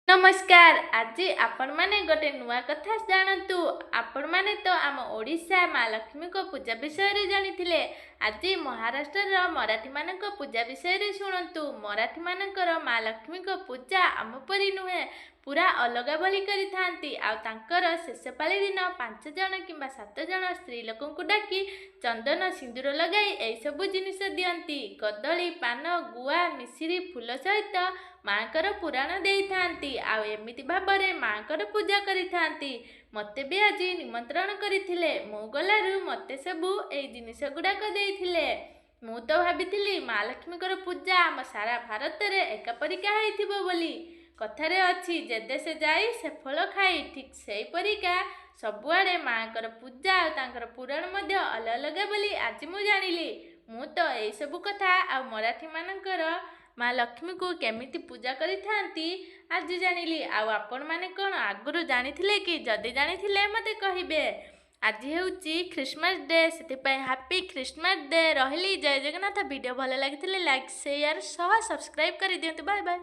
नमस्कार। आज आपण माने गोटे नुआ कथा जानतु। आपण माने तो आम ओडिशा माँ लक्ष्मी को पूजा विषय रे जानिथिले। आज महाराष्ट्र रो मराठी मानक पूजा विषय रे शुणंतु। मराठी मानकर माँ लक्ष्मी को पूजा आम परी नुहे, पूरा अलग भली करि थांती। आ तांकर शेष पाली दिन 5 जण किंबा 7 जण स्त्री लोकंकु डाकी चंदन सिंदूर लगाई एई सबु जिनिस दियंती। कदली पान गुआ मिश्री फूल सहित माँकर पुराण देई थांती। आ एमिति भाबरे माँकर पूजा करि थांती। मते भी आज निमंत्रण करिथिले। मु गलारु मते सबु एई जिनिस गुडाक देइथिले। मु तो भाबिथिली माँ लक्ष्मीकर पूजा आम सारा भारत रे एका परिका हेइथिबो बोली। कथारे अछि जे देशे जाई से फल खाई। ठीक सेई परिका सबुआडे माँकर पूजा आ तांकर पुराण मध्य अलग अलग बोली आज मु जानिली। मु तो एई सबु कथा आ मराठी मानकर माँ लक्ष्मी को केमिति पूजा करि थांती आज जानिली। आपण माने कोन आगुरु जानिथिले कि? जदि जानिथिले मते कहिबे। आज हेउची क्रिसमस डे, सेतिपय हैप्पी क्रिसमस डे। रहली जय जगन्नाथ। वीडियो भल लागिथिले लाइक शेयर सह सब्सक्राइब करि दियंतु। Bye bye.